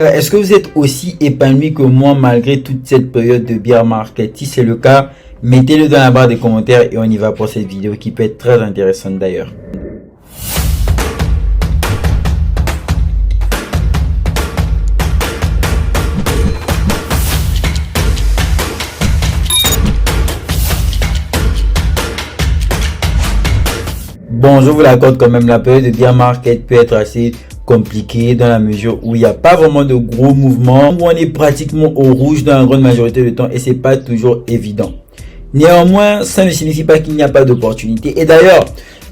Est-ce que vous êtes aussi épanoui que moi malgré toute cette période de bear market? Si c'est le cas, mettez-le dans la barre des commentaires et on y va pour cette vidéo qui peut être très intéressante d'ailleurs. Bon, je vous l'accorde quand même, la période de bear market peut être assez compliqué dans la mesure où il n'y a pas vraiment de gros mouvements, où on est pratiquement au rouge dans la grande majorité du temps et c'est pas toujours évident. Néanmoins, ça ne signifie pas qu'il n'y a pas d'opportunité. Et d'ailleurs,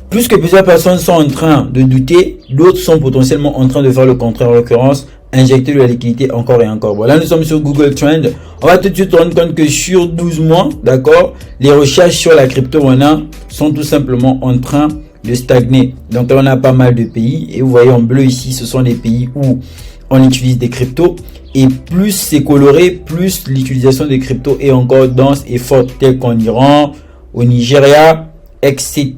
plus que plusieurs personnes sont en train de douter, d'autres sont potentiellement en train de faire le contraire, en l'occurrence, injecter de la liquidité encore et encore. Bon, là, nous sommes sur Google Trend. On va tout de suite rendre compte que sur 12 mois, d'accord, les recherches sur la crypto-monnaie sont tout simplement en train de stagner. Donc là, on a pas mal de pays et vous voyez en bleu ici, ce sont des pays où on utilise des cryptos et plus c'est coloré, plus l'utilisation des cryptos est encore dense et forte, tel qu'en Iran, au Nigeria, etc.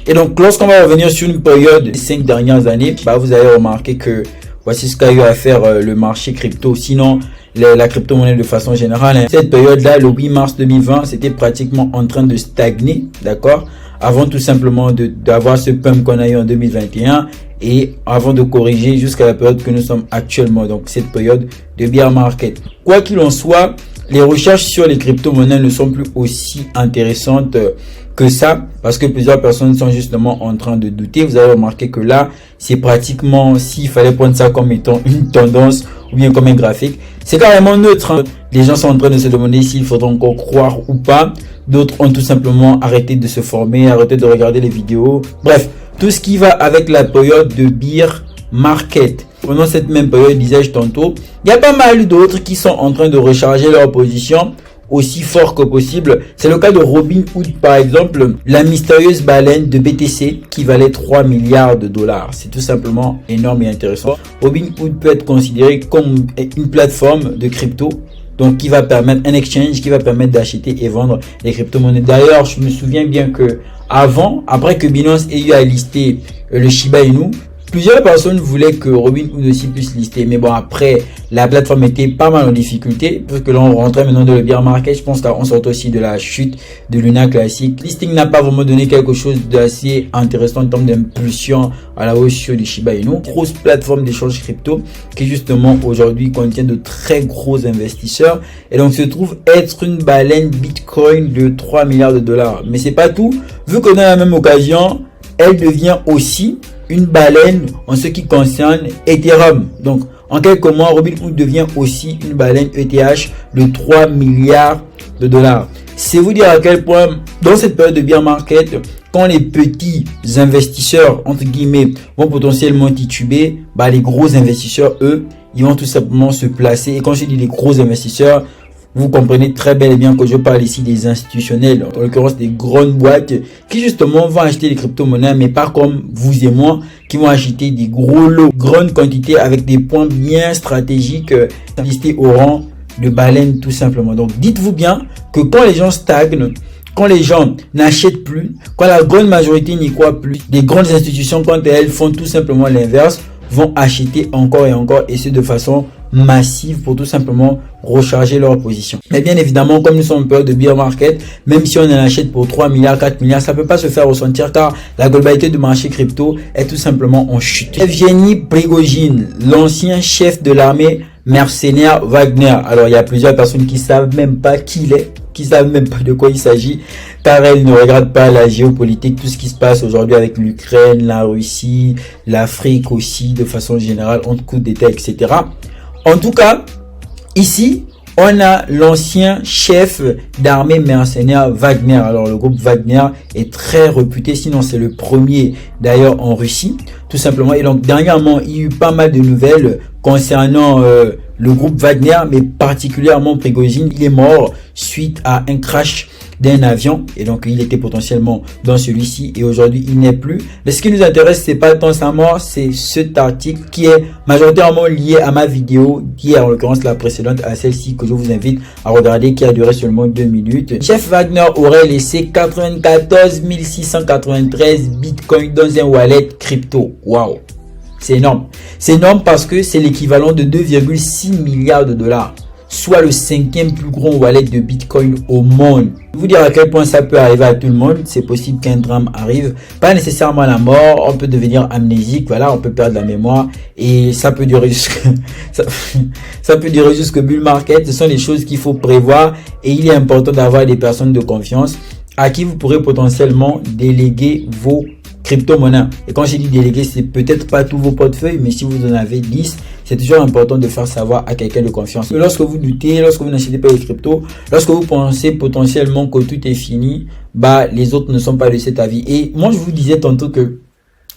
Et donc lorsqu'on va revenir sur une période des 5 dernières années, vous allez remarquer que voici ce qu'a eu à faire le marché crypto, sinon la crypto-monnaie de façon générale. Cette période-là, le 8 mars 2020, c'était pratiquement en train de stagner, d'accord, avant tout simplement d'avoir ce pump qu'on a eu en 2021 et avant de corriger jusqu'à la période que nous sommes actuellement, donc cette période de bear market. Quoi qu'il en soit, les recherches sur les crypto-monnaies ne sont plus aussi intéressantes que ça, parce que plusieurs personnes sont justement en train de douter. Vous avez remarqué que là, c'est pratiquement, s'il fallait prendre ça comme étant une tendance ou bien comme un graphique, c'est carrément neutre. Les gens sont en train de se demander s'il faudra encore croire ou pas. D'autres ont tout simplement arrêté de se former, arrêté de regarder les vidéos. Bref, tout ce qui va avec la période de bear market. Pendant cette même période, disais-je tantôt, il y a pas mal d'autres qui sont en train de recharger leur position aussi fort que possible. C'est le cas de Robinhood par exemple, la mystérieuse baleine de BTC qui valait 3 milliards de dollars. C'est tout simplement énorme et intéressant. Robinhood peut être considéré comme une plateforme de crypto, donc qui va permettre un exchange qui va permettre d'acheter et vendre les crypto-monnaies. D'ailleurs, je me souviens bien que après que Binance ait eu à lister le Shiba Inu, plusieurs personnes voulaient que Robinhood aussi puisse lister. Mais bon, après, la plateforme était pas mal en difficulté. Parce que là, on rentrait maintenant dans le bear market. Je pense qu'on sort aussi de la chute de Luna Classic. Listing n'a pas vraiment donné quelque chose d'assez intéressant en termes d'impulsion à la hausse sur du Shiba Inu. Grosse plateforme d'échange crypto qui justement aujourd'hui contient de très gros investisseurs. Et donc se trouve être une baleine Bitcoin de 3 milliards de dollars. Mais c'est pas tout. Vu qu'on a la même occasion, elle devient aussi une baleine en ce qui concerne Ethereum. Donc en quelques mois, Robinhood devient aussi une baleine ETH de 3 milliards de dollars. C'est vous dire à quel point dans cette période de bear market, quand les petits investisseurs entre guillemets vont potentiellement tituber, les gros investisseurs eux, ils vont tout simplement se placer. Et quand je dis les gros investisseurs, vous comprenez très bel et bien que je parle ici des institutionnels, en l'occurrence des grandes boîtes qui justement vont acheter les crypto-monnaies, mais pas comme vous et moi qui vont acheter des gros lots, grandes quantités avec des points bien stratégiques listés au rang de baleine tout simplement. Donc dites-vous bien que quand les gens stagnent, quand les gens n'achètent plus, quand la grande majorité n'y croit plus, des grandes institutions quand elles font tout simplement l'inverse, vont acheter encore et encore et ce de façon massive pour tout simplement recharger leur position. Mais bien évidemment, comme nous sommes en période de bear market, même si on en achète pour 3 milliards, 4 milliards, ça peut pas se faire ressentir car la globalité du marché crypto est tout simplement en chute. Evgeny Prigojine, l'ancien chef de l'armée mercenaire Wagner. Alors il y a plusieurs personnes qui savent même pas qui il est, qui savent même pas de quoi il s'agit, car elles ne regardent pas la géopolitique, tout ce qui se passe aujourd'hui avec l'Ukraine, la Russie, l'Afrique aussi, de façon générale, entre coups d'État, etc. En tout cas, ici, on a l'ancien chef d'armée mercenaire Wagner. Alors, le groupe Wagner est très réputé, sinon c'est le premier d'ailleurs en Russie, tout simplement. Et donc, dernièrement, il y a eu pas mal de nouvelles concernant le groupe Wagner, mais particulièrement Prigojine. Il est mort suite à un crash d'un avion et donc il était potentiellement dans celui-ci et aujourd'hui il n'est plus. Mais ce qui nous intéresse, c'est pas tant sa mort, c'est cet article qui est majoritairement lié à ma vidéo d'hier, en l'occurrence la précédente, à celle-ci que je vous invite à regarder, qui a duré seulement 2 minutes. Jeff Wagner aurait laissé 94 693 bitcoins dans un wallet crypto. Waouh, C'est énorme. C'est énorme parce que c'est l'équivalent de 2,6 milliards de dollars, soit le 5e plus gros wallet de Bitcoin au monde. Je vais vous dire à quel point ça peut arriver à tout le monde. C'est possible qu'un drame arrive, pas nécessairement la mort, on peut devenir amnésique, voilà, on peut perdre la mémoire et ça peut durer jusque ça peut durer jusqu'au bull market. Ce sont des choses qu'il faut prévoir et il est important d'avoir des personnes de confiance à qui vous pourrez potentiellement déléguer vos crypto-monnaies. Et quand je dis déléguer, c'est peut-être pas tous vos portefeuilles, mais si vous en avez 10, c'est toujours important de faire savoir à quelqu'un de confiance. Et lorsque vous doutez, lorsque vous n'achetez pas les cryptos, lorsque vous pensez potentiellement que tout est fini, bah, les autres ne sont pas de cet avis. Et moi, je vous disais tantôt que,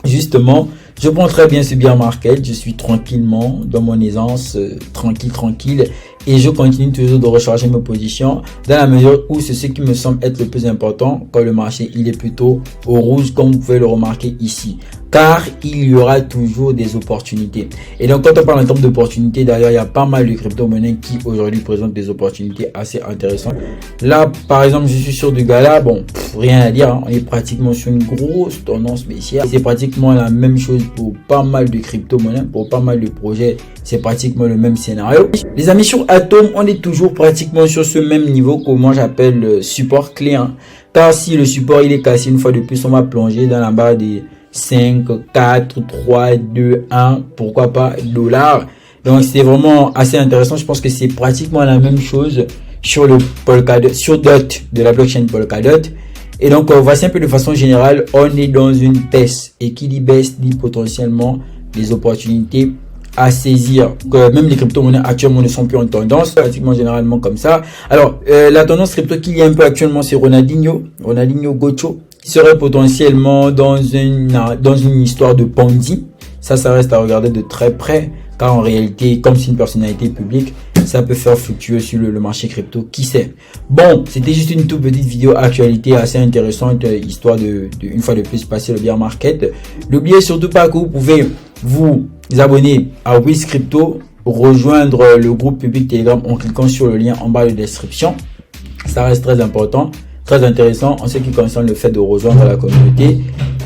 justement, je prends très bien ce bear market, je suis tranquillement dans mon aisance, tranquille, et je continue toujours de recharger mes positions dans la mesure où c'est ce qui me semble être le plus important quand le marché il est plutôt au rouge, comme vous pouvez le remarquer ici. Car il y aura toujours des opportunités. Et donc quand on parle en termes d'opportunités, d'ailleurs il y a pas mal de crypto-monnaies qui aujourd'hui présentent des opportunités assez intéressantes. Là par exemple je suis sur du Gala, bon rien à dire, hein, on est pratiquement sur une grosse tendance baissière. C'est pratiquement la même chose pour pas mal de crypto-monnaies, pour pas mal de projets, c'est pratiquement le même scénario. Les amis, sur Atom, on est toujours pratiquement sur ce même niveau que moi j'appelle le support clé, hein. Car si le support il est cassé une fois de plus, on va plonger dans la barre des 5, 4, 3, 2, 1, pourquoi pas dollars. Donc c'est vraiment assez intéressant. Je pense que c'est pratiquement la même chose sur le Polkadot, sur DOT de la blockchain Polkadot. Et donc voici un peu de façon générale, on est dans une baisse. Et qui dit baisse dit potentiellement des opportunités à saisir. Que même les crypto-monnaies actuellement ne sont plus en tendance, pratiquement généralement comme ça. Alors la tendance crypto qu'il y a un peu actuellement, c'est Ronaldinho Gocho, qui serait potentiellement dans une histoire de Ponzi. Ça reste à regarder de très près, car en réalité, comme c'est une personnalité publique, ça peut faire fluctuer sur le marché crypto, qui sait. Bon, c'était juste une toute petite vidéo actualité assez intéressante, histoire de une fois de plus passer le bear market. N'oubliez surtout pas que vous pouvez vous abonner à Wiz Crypto, rejoindre le groupe public Telegram en cliquant sur le lien en bas de description. Ça reste très important, très intéressant en ce qui concerne le fait de rejoindre la communauté.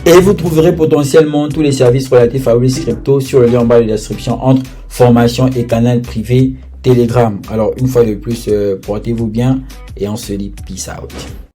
Et vous trouverez potentiellement tous les services relatifs à Wiz Crypto sur le lien en bas de description entre formation et canal privé Telegram. Alors une fois de plus, portez-vous bien et on se dit peace out.